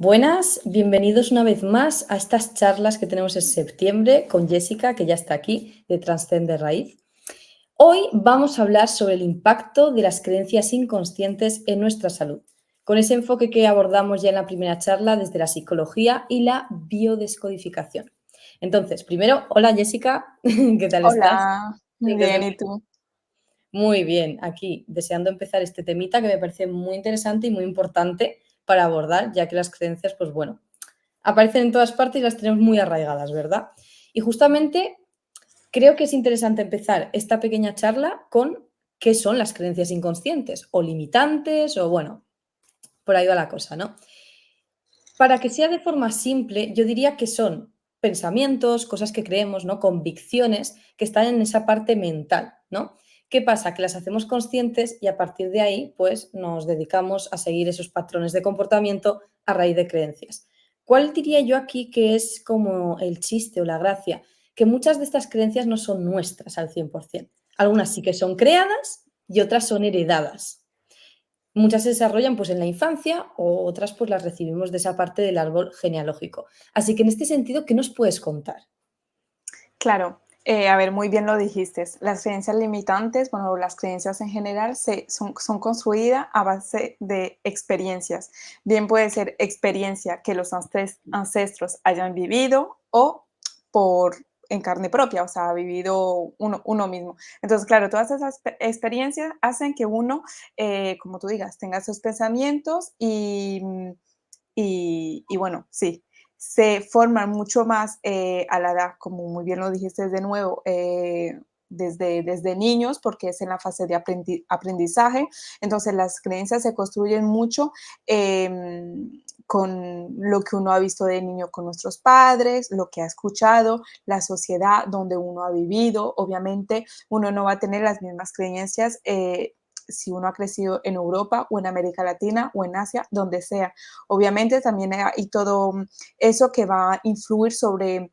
Buenas, bienvenidos una vez más a estas charlas que tenemos en septiembre con Jessica, que ya está aquí, de Trascende Raíz. Hoy vamos a hablar sobre el impacto de las creencias inconscientes en nuestra salud, con ese enfoque que abordamos ya en la primera charla desde la psicología y la biodescodificación. Entonces, primero, hola Jessica, ¿qué tal estás? Hola, muy ¿En qué te bien, ¿y tú? Muy bien, aquí deseando empezar este temita que me parece muy interesante y muy importante para abordar, ya que las creencias, pues bueno, aparecen en todas partes y las tenemos muy arraigadas, ¿verdad? Y justamente creo que es interesante empezar esta pequeña charla con qué son las creencias inconscientes o limitantes o bueno, por ahí va la cosa, ¿no? Para que sea de forma simple, yo diría que son pensamientos, cosas que creemos, ¿no? Convicciones que están en esa parte mental, ¿no? ¿Qué pasa? Que las hacemos conscientes y a partir de ahí, pues nos dedicamos a seguir esos patrones de comportamiento a raíz de creencias. ¿Cuál diría yo aquí que es como el chiste o la gracia? Que muchas de estas creencias no son nuestras al 100%. Algunas sí que son creadas y otras son heredadas. Muchas se desarrollan pues en la infancia o otras pues las recibimos de esa parte del árbol genealógico. Así que en este sentido, ¿qué nos puedes contar? Claro, a ver, muy bien lo dijiste. Las creencias limitantes, bueno, las creencias en general son construidas a base de experiencias. Bien puede ser experiencia que los ancestros hayan vivido o por en carne propia, o sea, ha vivido uno mismo. Entonces, claro, todas esas experiencias hacen que uno, como tú digas, tenga esos pensamientos y bueno, sí, se forman mucho más a la edad, como muy bien lo dijiste de nuevo, desde niños, porque es en la fase de aprendizaje. Entonces, las creencias se construyen mucho con lo que uno ha visto de niño con nuestros padres, lo que ha escuchado, la sociedad donde uno ha vivido. Obviamente, uno no va a tener las mismas creencias. Si uno ha crecido en Europa o en América Latina o en Asia, donde sea. Obviamente también hay todo eso que va a influir sobre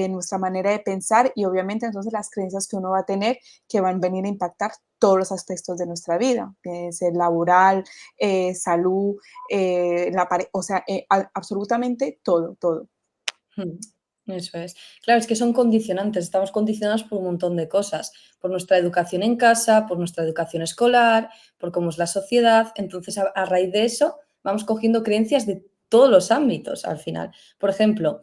nuestra manera de pensar y obviamente entonces las creencias que uno va a tener que van a venir a impactar todos los aspectos de nuestra vida, ser laboral, salud, o sea, absolutamente todo, todo. Mm, eso es. Claro, es que son condicionantes, estamos condicionados por un montón de cosas, por nuestra educación en casa, por nuestra educación escolar, por cómo es la sociedad. Entonces, a raíz de eso, vamos cogiendo creencias de todos los ámbitos al final. Por ejemplo,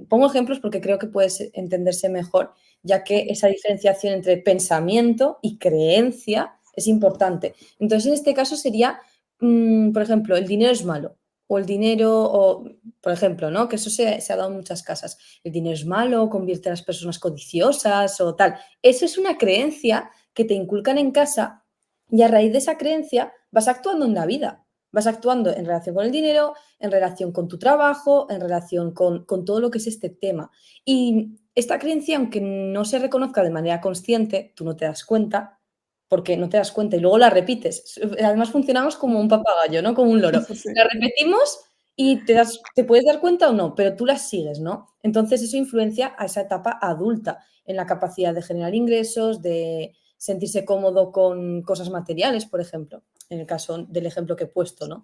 pongo ejemplos porque creo que puede entenderse mejor, ya que esa diferenciación entre pensamiento y creencia es importante. Entonces, en este caso sería, por ejemplo, el dinero es malo o el dinero, o por ejemplo, ¿no? Que eso se ha dado en muchas casas. El dinero es malo, convierte a las personas codiciosas o tal. Eso es una creencia que te inculcan en casa y a raíz de esa creencia vas actuando en la vida. Vas actuando en relación con el dinero, en relación con tu trabajo, en relación con todo lo que es este tema. Y esta creencia, aunque no se reconozca de manera consciente, tú no te das cuenta, porque no te das cuenta y luego la repites. Además funcionamos como un papagayo, ¿no? Como un loro. Sí. La repetimos y te puedes dar cuenta o no, pero tú las sigues, ¿no? Entonces eso influencia a esa etapa adulta, en la capacidad de generar ingresos, de sentirse cómodo con cosas materiales, por ejemplo, en el caso del ejemplo que he puesto, ¿no?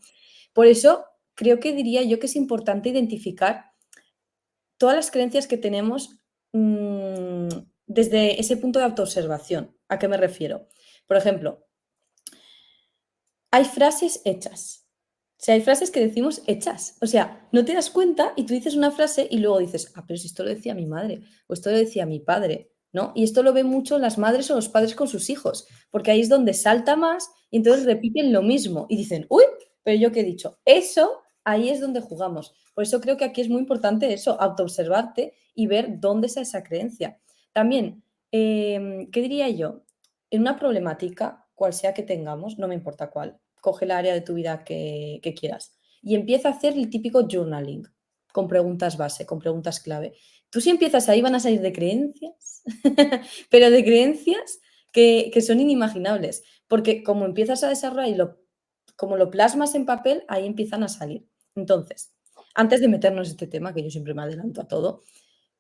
Por eso creo que diría yo que es importante identificar todas las creencias que tenemos desde ese punto de autoobservación. ¿A qué me refiero? Por ejemplo, hay frases hechas. O sea, hay frases que decimos hechas. O sea, no te das cuenta y tú dices una frase y luego dices, ah, pero si esto lo decía mi madre o esto lo decía mi padre, ¿no? Y esto lo ven mucho las madres o los padres con sus hijos, porque ahí es donde salta más y entonces repiten lo mismo y dicen, uy, pero yo qué he dicho. Eso, ahí es donde jugamos. Por eso creo que aquí es muy importante eso, autoobservarte y ver dónde está esa creencia. También, ¿qué diría yo? En una problemática, cual sea que tengamos, no me importa cuál, coge el área de tu vida que quieras y empieza a hacer el típico journaling con preguntas base, con preguntas clave. Tú si empiezas ahí van a salir de creencias, pero de creencias que son inimaginables, porque como empiezas a desarrollar y como lo plasmas en papel, ahí empiezan a salir. Entonces, antes de meternos en este tema, que yo siempre me adelanto a todo,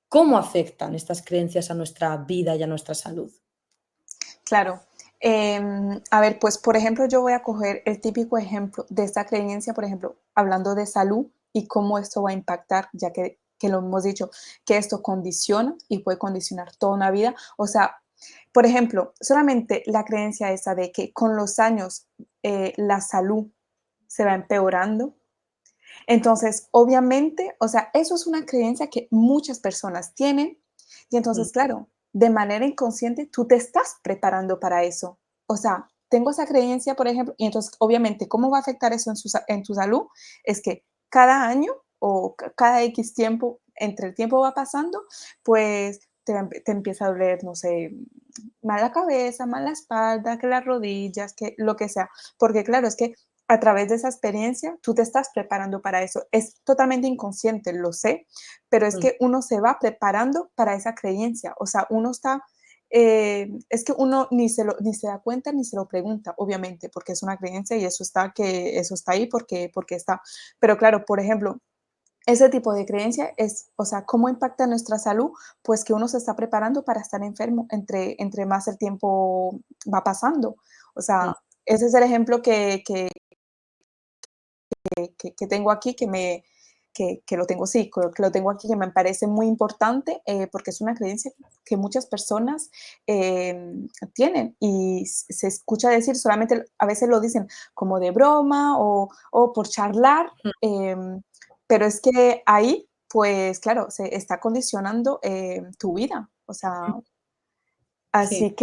¿cómo afectan estas creencias a nuestra vida y a nuestra salud? Claro. A ver, pues por ejemplo, yo voy a coger el típico ejemplo de esta creencia, por ejemplo, hablando de salud y cómo esto va a impactar, ya que lo hemos dicho, que esto condiciona y puede condicionar toda una vida. O sea, por ejemplo, solamente la creencia esa de que con los años la salud se va empeorando. Entonces, obviamente, o sea, eso es una creencia que muchas personas tienen y Mm, entonces, claro, de manera inconsciente tú te estás preparando para eso. O sea, tengo esa creencia, por ejemplo, y entonces, obviamente, ¿cómo va a afectar eso en tu salud? Es que cada año o cada X tiempo, entre el tiempo va pasando, pues te empieza a doler, no sé, mal la cabeza, mal la espalda, que las rodillas, que lo que sea. Porque claro, es que a través de esa experiencia tú te estás preparando para eso. Es totalmente inconsciente, lo sé, pero es mm, que uno se va preparando para esa creencia. O sea, uno está, es que uno ni se da cuenta ni se lo pregunta, obviamente, porque es una creencia y eso está ahí porque está. Pero claro, por ejemplo, ese tipo de creencia es, o sea, ¿cómo impacta nuestra salud? Pues que uno se está preparando para estar enfermo entre más el tiempo va pasando. O mm, sea, ese es el ejemplo que tengo aquí, que lo tengo, sí, que lo tengo aquí, que me parece muy importante, porque es una creencia que muchas personas tienen y se escucha decir, solamente a veces lo dicen como de broma o por charlar, mm, pero es que ahí, pues claro, se está condicionando tu vida. O mm. sea, Sí.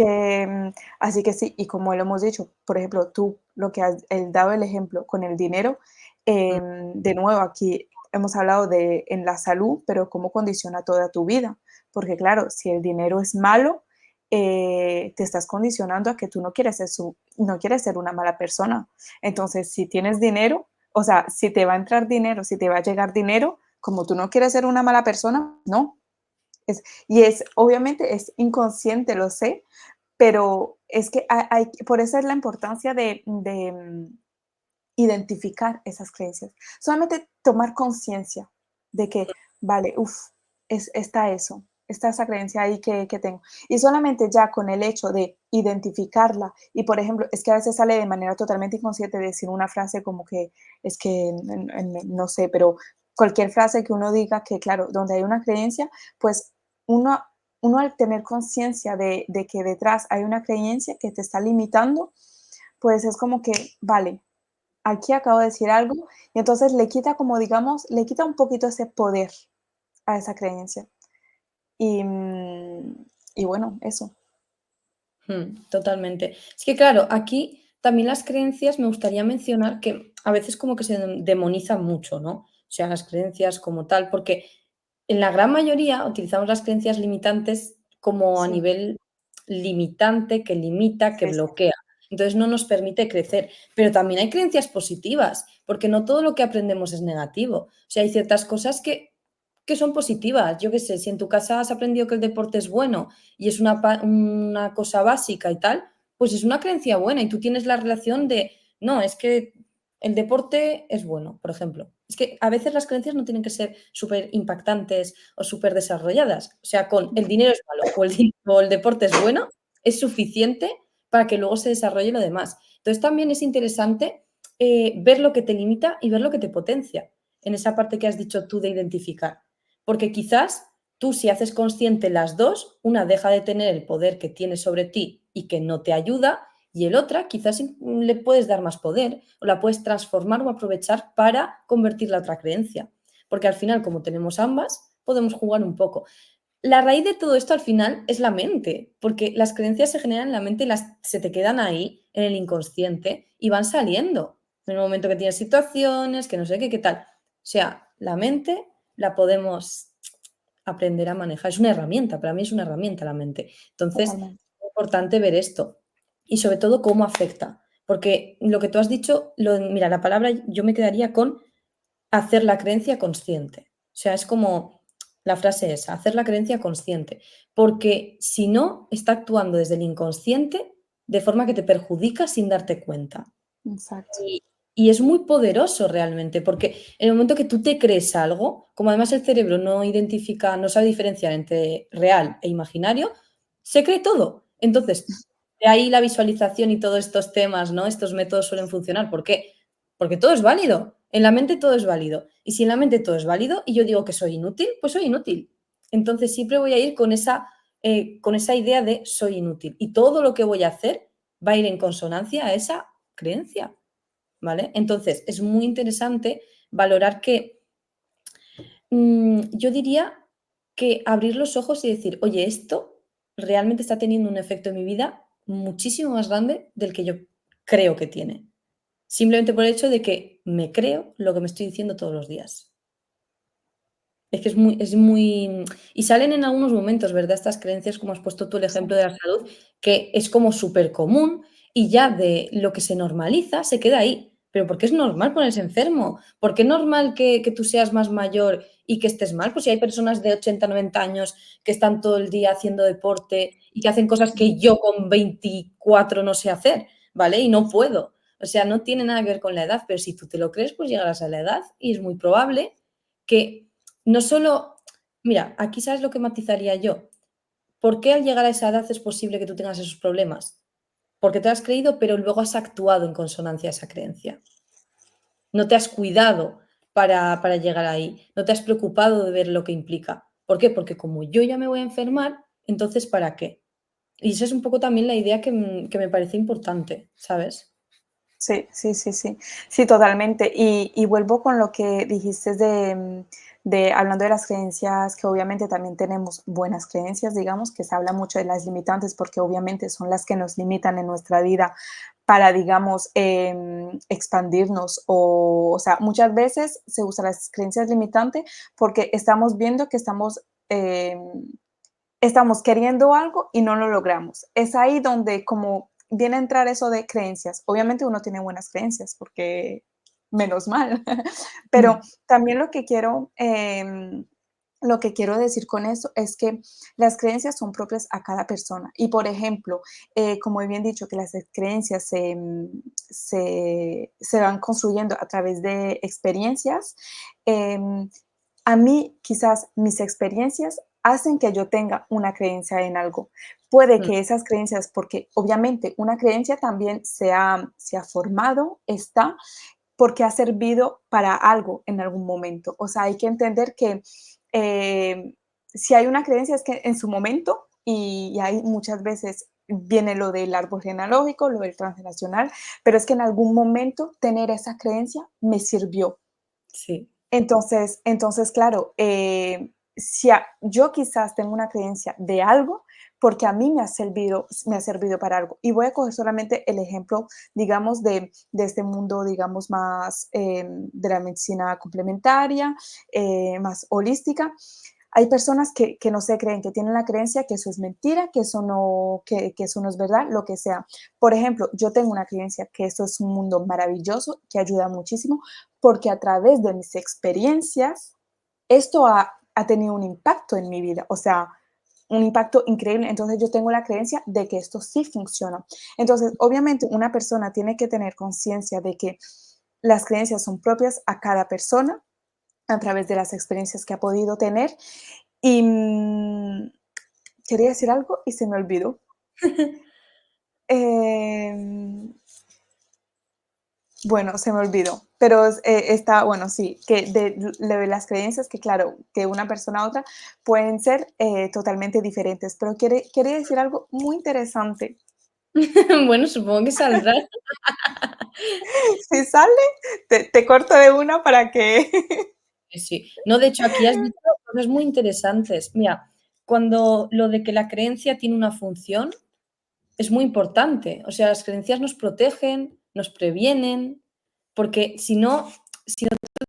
así que sí, y como lo hemos dicho, por ejemplo, tú lo que has dado el ejemplo con el dinero, Mm, de nuevo, aquí hemos hablado de en la salud, pero cómo condiciona toda tu vida. Porque claro, si el dinero es malo, te estás condicionando a que tú no quieres ser una mala persona. Entonces, si tienes dinero, o sea, si te va a entrar dinero, si te va a llegar dinero, como tú no quieres ser una mala persona, no, obviamente es inconsciente, lo sé, pero es que por eso es la importancia de identificar esas creencias. Solamente tomar conciencia de que, vale, uff, está esa creencia ahí que tengo. Y solamente ya con el hecho de identificarla, y por ejemplo, es que a veces sale de manera totalmente inconsciente decir una frase como que, es que, no sé, pero cualquier frase que uno diga que, claro, donde hay una creencia, pues uno, uno al tener conciencia de que detrás hay una creencia que te está limitando, pues es como que, vale, aquí acabo de decir algo, y entonces le quita como digamos, le quita un poquito ese poder a esa creencia. Y, y bueno, eso. Totalmente. Es que claro, aquí también las creencias me gustaría mencionar que a veces como que se demonizan mucho, ¿no? O sea, las creencias como tal, porque en la gran mayoría utilizamos las creencias limitantes como a Sí, nivel limitante, que limita, que sí, sí, bloquea. Entonces no nos permite crecer. Pero también hay creencias positivas, porque no todo lo que aprendemos es negativo. O sea, hay ciertas cosas que son positivas. Yo qué sé, si en tu casa has aprendido que el deporte es bueno y es una cosa básica y tal, pues es una creencia buena y tú tienes la relación de, no, es que el deporte es bueno, por ejemplo. Es que a veces las creencias no tienen que ser súper impactantes o súper desarrolladas. O sea, con el dinero es malo o el deporte es bueno, es suficiente para que luego se desarrolle lo demás. Entonces también es interesante ver lo que te limita y ver lo que te potencia en esa parte que has dicho tú de identificar. Porque quizás tú si haces consciente las dos, una deja de tener el poder que tiene sobre ti y que no te ayuda, y el otra quizás le puedes dar más poder o la puedes transformar o aprovechar para convertir la otra creencia. Porque al final, como tenemos ambas, podemos jugar un poco. La raíz de todo esto al final es la mente, porque las creencias se generan en la mente y se te quedan ahí en el inconsciente y van saliendo. En el momento que tienes situaciones, que no sé qué, qué tal. O sea, la mente la podemos aprender a manejar. Es una herramienta, para mí es una herramienta la mente. Entonces, totalmente. es importante ver esto y sobre todo cómo afecta. Porque lo que tú has dicho, mira, la palabra yo me quedaría con hacer la creencia consciente. O sea, es como la frase esa, hacer la creencia consciente. Porque si no, está actuando desde el inconsciente de forma que te perjudica sin darte cuenta. Exacto. Y es muy poderoso realmente, porque en el momento que tú te crees algo, como además el cerebro no identifica, no sabe diferenciar entre real e imaginario, se cree todo. Entonces, de ahí la visualización y todos estos temas, ¿no? Estos métodos suelen funcionar. ¿Por qué? Porque todo es válido. En la mente todo es válido. Y si en la mente todo es válido y yo digo que soy inútil, pues soy inútil. Entonces siempre voy a ir con esa idea de soy inútil. Y todo lo que voy a hacer va a ir en consonancia a esa creencia, ¿vale? Entonces es muy interesante valorar que yo diría que abrir los ojos y decir, oye, esto realmente está teniendo un efecto en mi vida muchísimo más grande del que yo creo que tiene. Simplemente por el hecho de que me creo lo que me estoy diciendo todos los días. Es que es muy. Y salen en algunos momentos, ¿verdad? Estas creencias, como has puesto tú el Sí, ejemplo de la salud, que es como súper común y ya de lo que se normaliza se queda ahí. Pero ¿por qué es normal ponerse enfermo? ¿Por qué es normal que tú seas más mayor y que estés mal? Pues si hay personas de 80 90 años que están todo el día haciendo deporte y que hacen cosas que yo con 24 no sé hacer, ¿vale? Y no puedo. O sea, no tiene nada que ver con la edad, pero si tú te lo crees, pues llegarás a la edad y es muy probable que no solo, mira, aquí sabes lo que matizaría yo. ¿Por qué al llegar a esa edad es posible que tú tengas esos problemas? Porque te has creído, pero luego has actuado en consonancia a esa creencia. No te has cuidado para llegar ahí. No te has preocupado de ver lo que implica. ¿Por qué? Porque como yo ya me voy a enfermar, entonces ¿para qué? Y esa es un poco también la idea que me parece importante, ¿sabes? sí, sí, sí, sí. Sí, totalmente. Y vuelvo con lo que dijiste de hablando de las creencias, que obviamente también tenemos buenas creencias, digamos, que se habla mucho de las limitantes, porque obviamente son las que nos limitan en nuestra vida para, digamos, expandirnos. O sea, muchas veces se usan las creencias limitantes porque estamos viendo que estamos queriendo algo y no lo logramos. Es ahí donde como viene a entrar eso de creencias. Obviamente uno tiene buenas creencias porque menos mal, pero Mm, también lo que quiero decir con eso es que las creencias son propias a cada persona. Y por ejemplo, como he bien dicho, que las creencias se van construyendo a través de experiencias, em, a mí quizás mis experiencias hacen que yo tenga una creencia en algo. Puede mm, que esas creencias, porque obviamente una creencia también se ha formado, está, porque ha servido para algo en algún momento. O sea, hay que entender que si hay una creencia es que en su momento, y hay muchas veces viene lo del árbol genealógico, lo del transgeneracional, pero es que en algún momento tener esa creencia me sirvió. sí. Entonces, claro, si yo quizás tengo una creencia de algo porque a mí me ha servido para algo. Y voy a coger solamente el ejemplo, digamos, de este mundo, digamos, más de la medicina complementaria, más holística. Hay personas que no se creen, que tienen la creencia que eso es mentira, que eso no es verdad, lo que sea. Por ejemplo, yo tengo una creencia que esto es un mundo maravilloso, que ayuda muchísimo, porque a través de mis experiencias, esto ha tenido un impacto en mi vida, o sea, un impacto increíble. Entonces yo tengo la creencia de que esto sí funciona. Entonces, obviamente, una persona tiene que tener conciencia de que las creencias son propias a cada persona a través de las experiencias que ha podido tener. Y quería decir algo y se me olvidó. Em, Bueno, se me olvidó, pero está, bueno, sí, que de las creencias que, claro, que una persona a otra pueden ser totalmente diferentes, pero quiere decir algo muy interesante. Bueno, supongo que saldrá. Si sale, te corto de una para que... Sí, sí. No, de hecho, aquí has dicho cosas muy interesantes. Mira, cuando lo de que la creencia tiene una función es muy importante. O sea, las creencias nos protegen, nos previenen, porque si no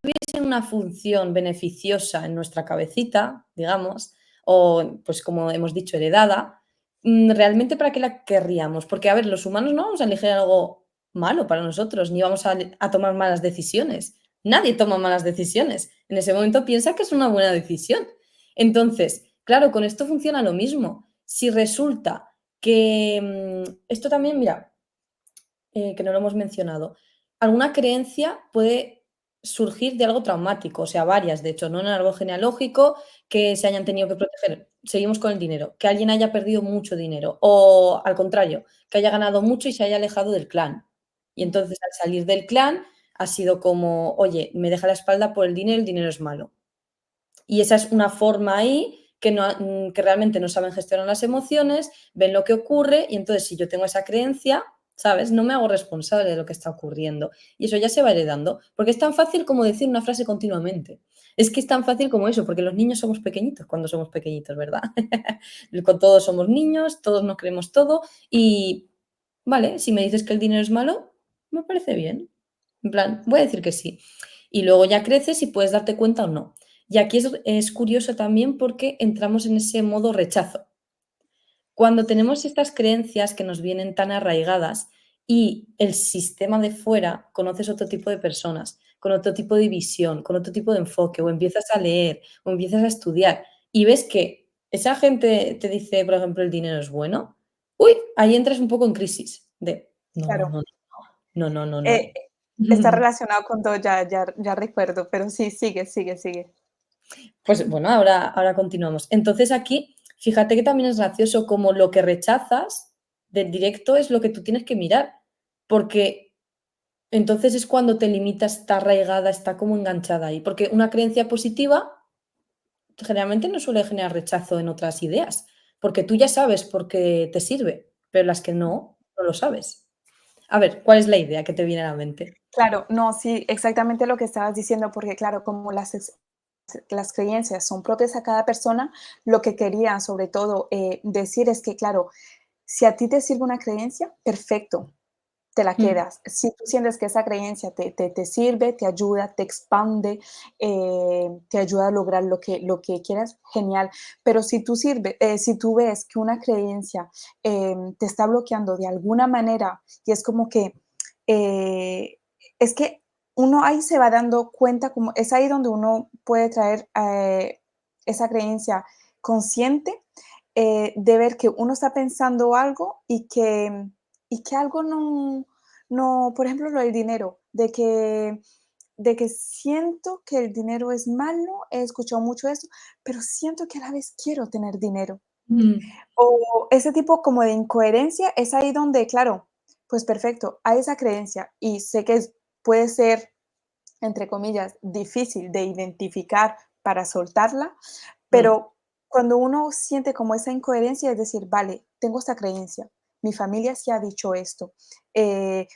tuviesen una función beneficiosa en nuestra cabecita, digamos, o pues como hemos dicho, heredada, realmente ¿para qué la querríamos? Porque, a ver, los humanos no vamos a elegir algo malo para nosotros, ni vamos a tomar malas decisiones. Nadie toma malas decisiones. En ese momento piensa que es una buena decisión. Entonces, claro, con esto funciona lo mismo. Si resulta que esto también, mira, que no lo hemos mencionado, alguna creencia puede surgir de algo traumático, o sea, varias, de hecho, no en el árbol genealógico, que se hayan tenido que proteger. Seguimos con el dinero, que alguien haya perdido mucho dinero o al contrario, que haya ganado mucho y se haya alejado del clan. Y entonces al salir del clan ha sido como, oye, me deja la espalda por el dinero es malo. Y esa es una forma ahí que, que realmente no saben gestionar las emociones, ven lo que ocurre y entonces si yo tengo esa creencia, ¿sabes? No me hago responsable de lo que está ocurriendo. Y eso ya se va heredando, porque es tan fácil como decir una frase continuamente. Es que es tan fácil como eso, porque los niños somos pequeñitos cuando somos pequeñitos, ¿verdad? Con todos somos niños, todos nos creemos todo y, vale, si me dices que el dinero es malo, me parece bien. En plan, voy a decir que sí. Y luego ya creces y puedes darte cuenta o no. Y aquí es curioso también porque entramos en ese modo rechazo. Cuando tenemos estas creencias que nos vienen tan arraigadas y el sistema de fuera conoces otro tipo de personas, con otro tipo de visión, con otro tipo de enfoque, o empiezas a leer, o empiezas a estudiar y ves que esa gente te dice, por ejemplo, el dinero es bueno, uy, ahí entras un poco en crisis de, no, Claro. no, no, no, no, Eh, no, Está no. relacionado con todo, ya recuerdo, pero sí, sigue, sigue, sigue. Pues bueno, ahora continuamos. Entonces aquí, fíjate que también es gracioso como lo que rechazas del directo es lo que tú tienes que mirar, porque entonces es cuando te limitas, está arraigada, está como enganchada ahí, porque una creencia positiva generalmente no suele generar rechazo en otras ideas, porque tú ya sabes por qué te sirve, pero las que no, no lo sabes. A ver, ¿cuál es la idea que te viene a la mente? Claro, no, sí, exactamente lo que estabas diciendo, porque claro, como las creencias son propias a cada persona, lo que quería sobre todo decir es que, claro, si a ti te sirve una creencia, perfecto, te la Mm, quedas. Si tú sientes que esa creencia te sirve, te ayuda, te expande, te ayuda a lograr lo que quieras, genial. Pero si tú ves que una creencia te está bloqueando de alguna manera y es como que, eh, es que uno ahí se va dando cuenta, como es ahí donde uno puede traer esa creencia consciente de ver que uno está pensando algo y que algo no, por ejemplo, lo del dinero, de que siento que el dinero es malo, he escuchado mucho eso, pero siento que a la vez quiero tener dinero. mm, O ese tipo como de incoherencia es ahí donde, claro, pues perfecto, hay esa creencia y sé que puede ser, entre comillas, difícil de identificar para soltarla, mm, pero cuando uno siente como esa incoherencia, es decir, vale, tengo esta creencia, mi familia sí ha dicho esto,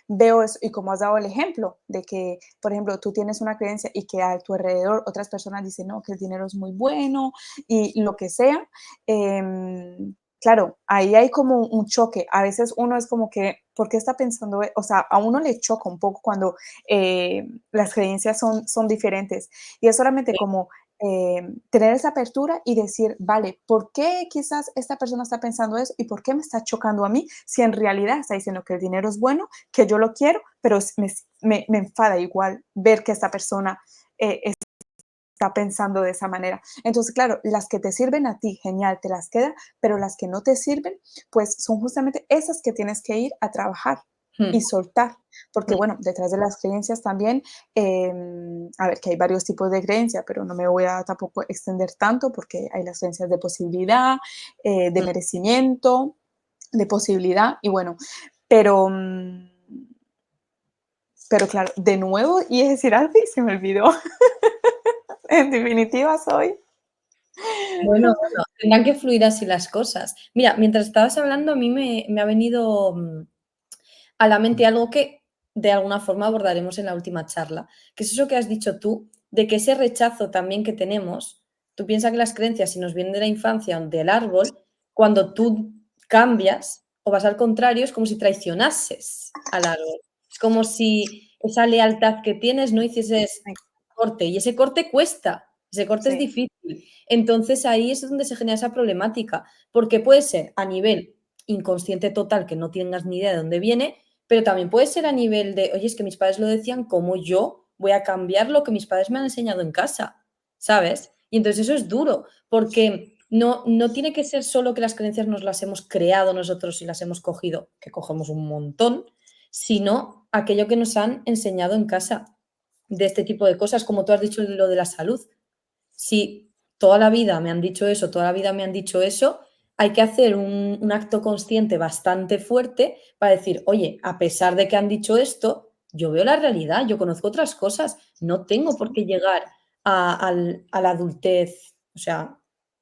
veo eso, y como has dado el ejemplo de que, por ejemplo, tú tienes una creencia y que a tu alrededor otras personas dicen, no, que el dinero es muy bueno y lo que sea, claro, ahí hay como un choque. A veces uno es como que, ¿por qué está pensando? O sea, a uno le choca un poco cuando las creencias son diferentes. Y es solamente sí, como tener esa apertura y decir, vale, ¿por qué quizás esta persona está pensando eso y por qué me está chocando a mí si en realidad está diciendo que el dinero es bueno, que yo lo quiero, pero me enfada igual ver que esta persona está pensando de esa manera? Entonces, claro, las que te sirven a ti, genial, te las queda, pero las que no te sirven, pues son justamente esas que tienes que ir a trabajar y mm, soltar, porque mm, bueno, detrás de las creencias también, a ver, que hay varios tipos de creencia, pero no me voy a tampoco extender tanto porque hay las creencias de posibilidad, de mm. merecimiento, de posibilidad, y bueno, pero, pero claro, de nuevo, y es decir algo y se me olvidó. En definitiva, soy. Bueno, bueno, tendrán que fluir así las cosas. Mira, mientras estabas hablando, a mí me ha venido a la mente algo que de alguna forma abordaremos en la última charla, que es eso que has dicho tú, de que ese rechazo también que tenemos, tú piensas que las creencias, si nos vienen de la infancia o del árbol, cuando tú cambias o vas al contrario, es como si traicionases al árbol. Es como si esa lealtad que tienes no hicieses Sí, corte, y ese corte cuesta, ese corte es sí, difícil. Entonces ahí es donde se genera esa problemática, porque puede ser a nivel inconsciente total, que no tengas ni idea de dónde viene, pero también puede ser a nivel de, oye, es que mis padres lo decían, ¿cómo yo voy a cambiar lo que mis padres me han enseñado en casa? ¿Sabes? Y entonces eso es duro, porque no tiene que ser solo que las creencias nos las hemos creado nosotros y las hemos cogido, que cogemos un montón, sino aquello que nos han enseñado en casa. de este tipo de cosas, como tú has dicho lo de la salud. Si toda la vida me han dicho eso, toda la vida me han dicho eso, hay que hacer un acto consciente bastante fuerte para decir, oye, a pesar de que han dicho esto, yo veo la realidad, yo conozco otras cosas, no tengo por Sí, qué llegar a la adultez, o sea,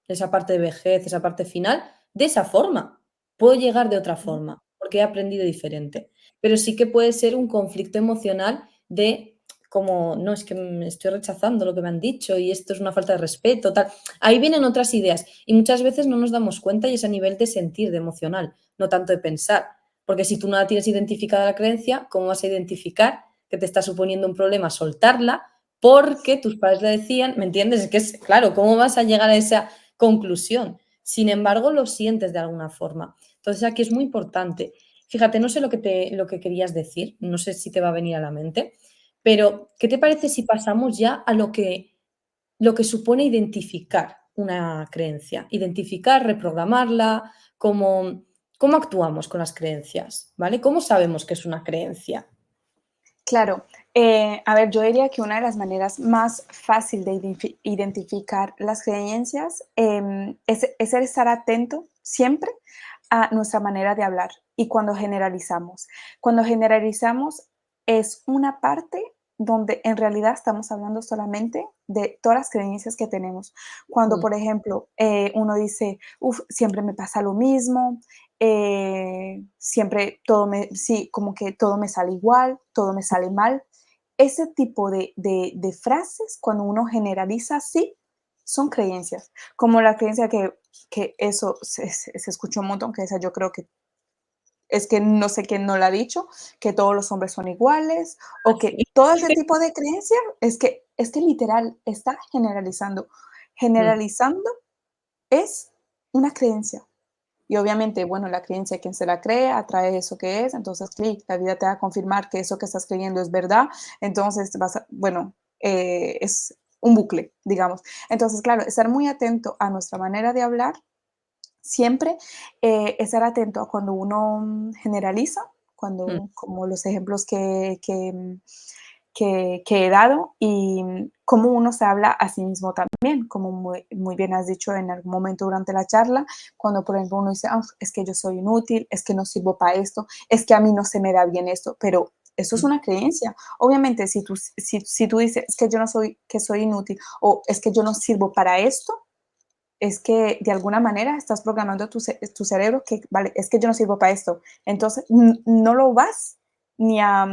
esa parte de vejez, esa parte final, de esa forma. Puedo llegar de otra sí, forma, porque he aprendido diferente. Pero sí que puede ser un conflicto emocional de como, no, es que me estoy rechazando lo que me han dicho y esto es una falta de respeto, tal. Ahí vienen otras ideas y muchas veces no nos damos cuenta y es a nivel de sentir, de emocional, no tanto de pensar. Porque si tú no la tienes identificada la creencia, ¿cómo vas a identificar que te está suponiendo un problema soltarla? Porque tus padres le decían, ¿me entiendes? Es que es, claro, ¿cómo vas a llegar a esa conclusión? Sin embargo, lo sientes de alguna forma. Entonces aquí es muy importante. Fíjate, no sé lo que querías decir, no sé si te va a venir a la mente, pero, ¿qué te parece si pasamos ya a lo que supone identificar una creencia? Identificar, reprogramarla, cómo actuamos con las creencias, ¿vale? ¿Cómo sabemos que es una creencia? claro. A ver, yo diría que una de las maneras más fácil de identificar las creencias es el estar atento siempre a nuestra manera de hablar y cuando generalizamos es una parte donde en realidad estamos hablando solamente de todas las creencias que tenemos. Cuando, Mm, por ejemplo, uno dice, uff, siempre me pasa lo mismo, siempre sí, como que todo me sale igual, todo me sale mal. Ese tipo de frases, cuando uno generaliza así, son creencias, como la creencia que eso se escuchó un montón, que esa yo creo que es que no sé quién no la ha dicho, que todos los hombres son iguales, o que así. todo ese tipo de creencias es que literal está generalizando. Mm, Generalizando es una creencia. Y obviamente, bueno, la creencia, quien se la cree, atrae eso que es, entonces, clic, la vida te va a confirmar que eso que estás creyendo es verdad, entonces bueno, es un bucle, digamos. Entonces, claro, estar muy atento a nuestra manera de hablar, siempre estar atento a cuando uno generaliza, mm, cuando, como los ejemplos que he dado y cómo uno se habla a sí mismo también, como muy bien has dicho en algún momento durante la charla, cuando por ejemplo uno dice, "Ah, es que yo soy inútil, es que no sirvo para esto, es que a mí no se me da bien esto", pero eso es mm, una creencia. Obviamente, si tú dices, es que yo no soy, que soy inútil o es que yo no sirvo para esto, es que de alguna manera estás programando tu cerebro que, vale, es que yo no sirvo para esto. Entonces, no lo vas ni a,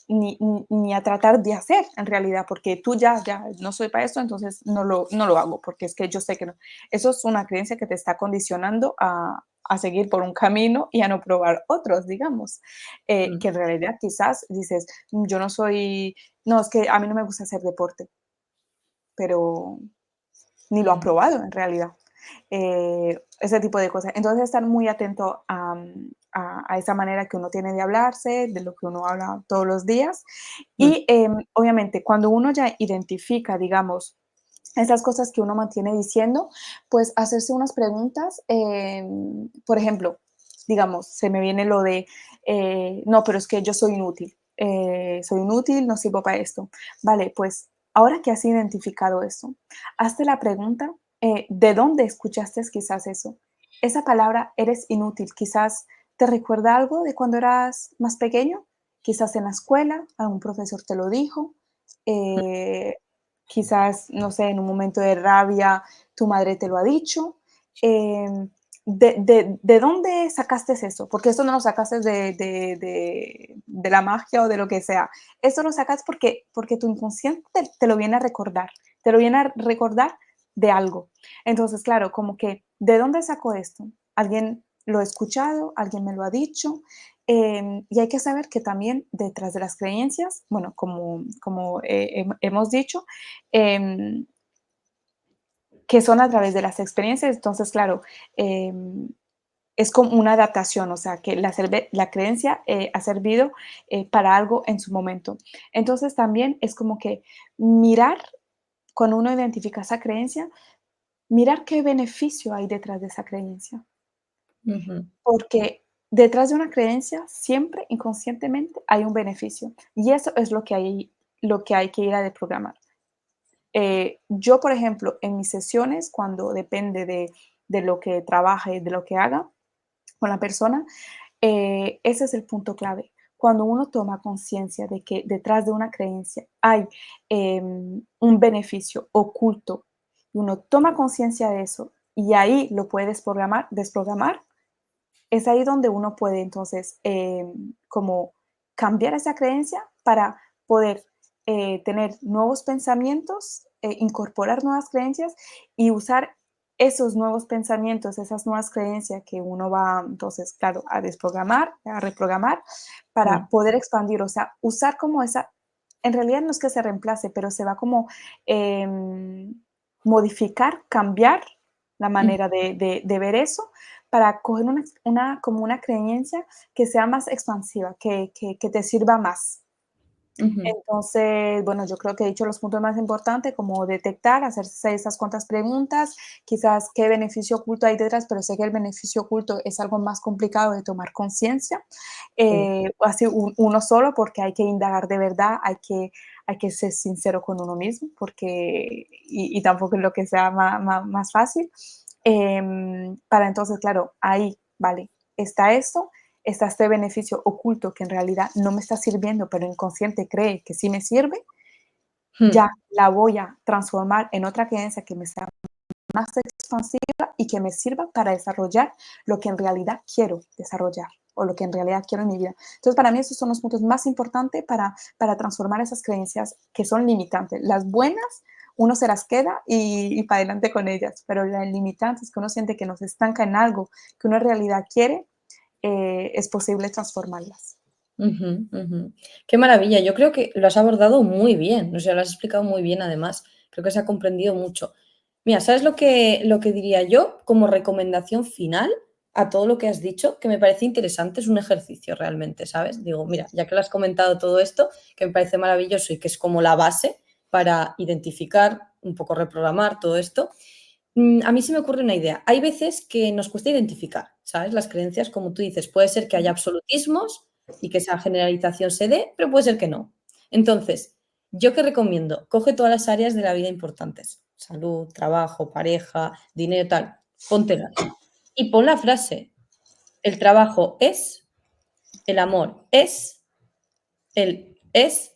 ni a tratar de hacer en realidad, porque tú ya no soy para esto, entonces no lo hago, porque es que yo sé que no. Eso es una creencia que te está condicionando a seguir por un camino y a no probar otros, digamos. mm, Que en realidad quizás dices, yo no soy, no, es que a mí no me gusta hacer deporte, pero ni lo ha mm, probado en realidad. Ese tipo de cosas. Entonces, estar muy atento a esa manera que uno tiene de hablarse, de lo que uno habla todos los días. mm, Y obviamente, cuando uno ya identifica, digamos, esas cosas que uno mantiene diciendo, pues hacerse unas preguntas. Por ejemplo, digamos, se me viene lo de, no, pero es que yo soy inútil, no sirvo para esto. Vale, pues ahora que has identificado eso, hazte la pregunta, ¿de dónde escuchaste quizás eso? Esa palabra, eres inútil, quizás te recuerda algo de cuando eras más pequeño, quizás en la escuela, algún profesor te lo dijo, mm, eh, quizás, no sé, en un momento de rabia tu madre te lo ha dicho. Em, ¿De dónde sacaste eso? Porque esto no lo sacaste de la magia o de lo que sea. Esto lo sacas porque tu inconsciente te lo viene a recordar, te lo viene a recordar de algo. Entonces, claro, como que, ¿de dónde sacó esto? ¿Alguien lo ha escuchado? ¿Alguien me lo ha dicho? Y hay que saber que también detrás de las creencias, bueno, como hemos dicho, em, que son a través de las experiencias, entonces, claro, em, es como una adaptación, o sea, que la creencia ha servido para algo en su momento. Entonces, también es como que mirar, cuando uno identifica esa creencia, mirar qué beneficio hay detrás de esa creencia. ujú, Porque detrás de una creencia siempre inconscientemente hay un beneficio y eso es lo que hay, lo que hay que ir a desprogramar. Yo, por ejemplo, en mis sesiones, cuando depende de lo que trabaje, de lo que haga con la persona, ese es el punto clave. Cuando uno toma conciencia de que detrás de una creencia hay un beneficio oculto, y uno toma conciencia de eso y ahí lo puede desprogramar, es ahí donde uno puede entonces como cambiar esa creencia para poder tener nuevos pensamientos, incorporar nuevas creencias y usar esos nuevos pensamientos, esas nuevas creencias que uno va entonces, claro, a desprogramar, a reprogramar, para Mm, poder expandir, o sea, usar como esa, en realidad no es que se reemplace, pero se va como modificar, cambiar la mm, manera de ver eso para coger como una creencia que sea más expansiva, que te sirva más. ujú. Entonces, bueno, yo creo que he dicho los puntos más importantes, como detectar, hacerse esas cuantas preguntas, quizás qué beneficio oculto hay detrás, pero sé que el beneficio oculto es algo más complicado de tomar conciencia, Sí. así uno solo, porque hay que indagar de verdad, hay que ser sincero con uno mismo, porque, y tampoco es lo que sea más fácil. Para entonces, claro, ahí, vale, está esto, está este beneficio oculto que en realidad no me está sirviendo, pero inconsciente cree que sí me sirve, ya Mm, la voy a transformar en otra creencia que me sea más expansiva y que me sirva para desarrollar lo que en realidad quiero desarrollar o lo que en realidad quiero en mi vida. Entonces, para mí esos son los puntos más importantes para transformar esas creencias que son limitantes. Las buenas, uno se las queda y para adelante con ellas, pero las limitantes que uno siente que nos estanca en algo que uno en realidad quiere, es posible transformarlas. ujú, ujú. Qué maravilla. Yo creo que lo has abordado muy bien, o sea, lo has explicado muy bien además. Creo que se ha comprendido mucho. Mira, ¿sabes lo que diría yo como recomendación final a todo lo que has dicho? Que me parece interesante, es un ejercicio realmente, ¿sabes? Digo, mira, ya que lo has comentado todo esto, que me parece maravilloso y que es como la base para identificar, un poco reprogramar todo esto. A mí se me ocurre una idea. Hay veces que nos cuesta identificar, ¿sabes? Las creencias, como tú dices, puede ser que haya absolutismos y que esa generalización se dé, pero puede ser que no. Entonces, ¿yo qué recomiendo? Coge todas las áreas de la vida importantes. Salud, trabajo, pareja, dinero, tal. Póntelas. Y pon la frase, el trabajo es, el amor es,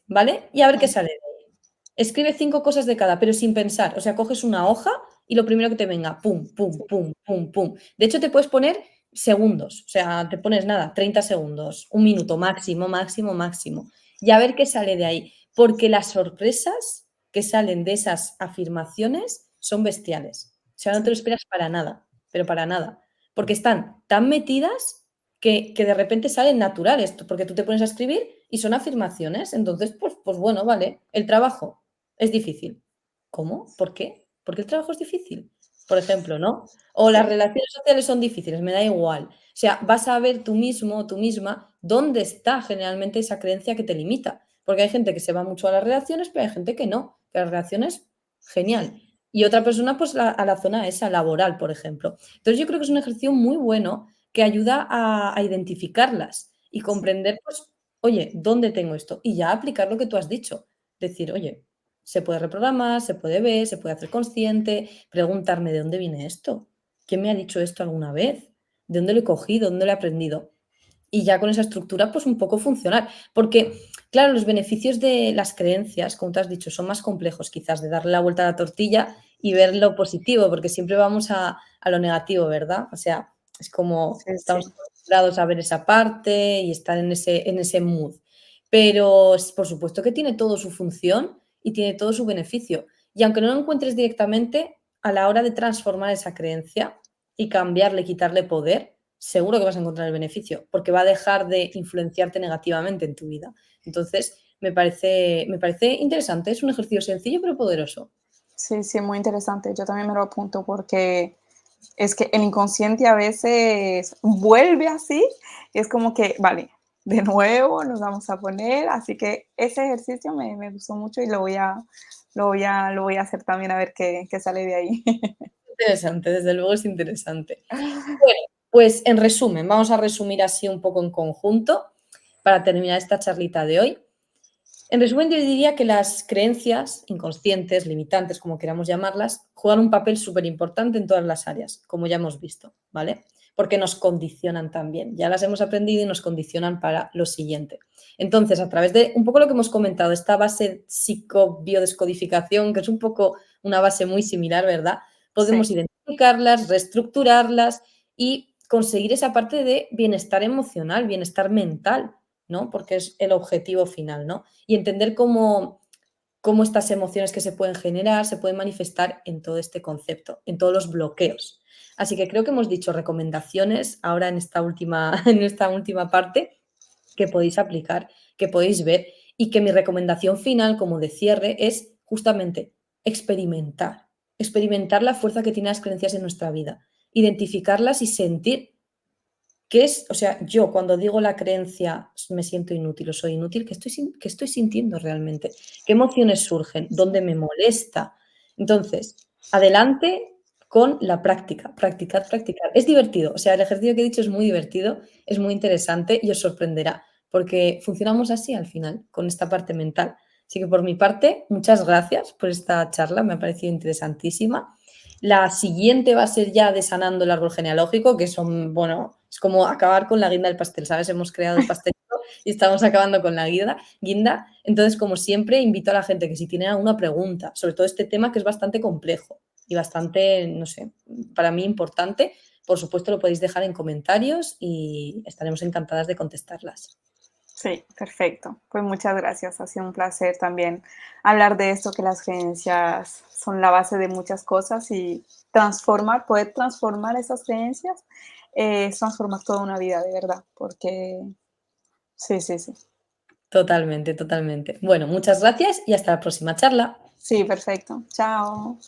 ¿vale? Y a ver qué sale. Escribe 5 cosas de cada, pero sin pensar. O sea, coges una hoja y lo primero que te venga, pum, pum, Sí, pum, pum, pum. De hecho, te puedes poner segundos. O sea, te pones nada, 30 segundos, un minuto máximo, máximo, máximo. Y a ver qué sale de ahí. Porque las sorpresas que salen de esas afirmaciones son bestiales. O sea, no te lo sí, esperas para nada, pero para nada. Porque están tan metidas que de repente salen naturales, porque tú te pones a escribir y son afirmaciones. Entonces, pues bueno, vale. El trabajo es difícil. ¿Cómo? ¿Por qué? Porque el trabajo es difícil, por ejemplo, ¿no? O las sí, relaciones sociales son difíciles, me da igual. O sea, vas a ver tú mismo o tú misma dónde está generalmente esa creencia que te limita. Porque hay gente que se va mucho a las relaciones, pero hay gente que no, que las relaciones, genial. Y otra persona, pues a la zona esa, laboral, por ejemplo. Entonces yo creo que es un ejercicio muy bueno que ayuda a identificarlas y sí. comprender, pues, oye, ¿dónde tengo esto? Y ya aplicar lo que tú has dicho. Decir, oye, se puede reprogramar, se puede ver, se puede hacer consciente, preguntarme de dónde viene esto, quién me ha dicho esto alguna vez, de dónde lo he cogido, dónde lo he aprendido. Y ya con esa estructura, pues un poco funcionar. Porque, claro, los beneficios de las creencias, como tú has dicho, son más complejos quizás de darle la vuelta a la tortilla y ver lo positivo, porque siempre vamos a lo negativo, ¿verdad? O sea, es como Sí, sí, estamos acostumbrados a ver esa parte y estar en ese mood. Pero por supuesto que tiene todo su función y tiene todo su beneficio. Y aunque no lo encuentres directamente, a la hora de transformar esa creencia y cambiarle, quitarle poder, seguro que vas a encontrar el beneficio, porque va a dejar de influenciarte negativamente en tu vida. Entonces, me parece interesante, es un ejercicio sencillo pero poderoso. sí, sí, muy interesante. Yo también me lo apunto porque es que el inconsciente a veces vuelve así y es como que, vale, de nuevo nos vamos a poner, así que ese ejercicio me gustó mucho y lo voy a hacer también a ver qué sale de ahí. Interesante, desde luego es interesante. Bueno, pues en resumen, vamos a resumir así un poco en conjunto para terminar esta charlita de hoy. En resumen, yo diría que las creencias inconscientes, limitantes, como queramos llamarlas, juegan un papel súper importante en todas las áreas, como ya hemos visto, ¿vale? Porque nos condicionan también. Ya las hemos aprendido y nos condicionan para lo siguiente. Entonces, a través de un poco lo que hemos comentado, esta base psicobiodescodificación, que es un poco una base muy similar, ¿verdad? Podemos Sí, identificarlas, reestructurarlas y conseguir esa parte de bienestar emocional, bienestar mental, ¿no? Porque es el objetivo final, ¿no? Y entender cómo estas emociones que se pueden generar se pueden manifestar en todo este concepto, en todos los bloqueos. Así que creo que hemos dicho recomendaciones ahora en esta última parte que podéis aplicar, que podéis ver y que mi recomendación final como de cierre es justamente experimentar, experimentar la fuerza que tienen las creencias en nuestra vida, identificarlas y sentir ¿qué es? O sea, yo cuando digo la creencia me siento inútil o soy inútil, ¿qué estoy sintiendo realmente? ¿Qué emociones surgen? ¿Dónde me molesta? Entonces, adelante con la práctica, practicar, practicar. Es divertido, o sea, el ejercicio que he dicho es muy divertido, es muy interesante y os sorprenderá, porque funcionamos así al final, con esta parte mental. Así que por mi parte, muchas gracias por esta charla, me ha parecido interesantísima. La siguiente va a ser ya desanando el árbol genealógico, que son, bueno, es como acabar con la guinda del pastel, ¿sabes? Hemos creado el pastelito y estamos acabando con la guinda. Entonces, como siempre, invito a la gente que si tiene alguna pregunta sobre todo este tema que es bastante complejo y bastante, no sé, para mí importante, por supuesto lo podéis dejar en comentarios y estaremos encantadas de contestarlas. sí, perfecto. Pues muchas gracias. Ha sido un placer también hablar de esto, que las creencias son la base de muchas cosas y poder transformar esas creencias es transformar toda una vida de verdad, porque sí, sí, sí. Totalmente, totalmente. Bueno, muchas gracias y hasta la próxima charla. Sí, perfecto. Chao.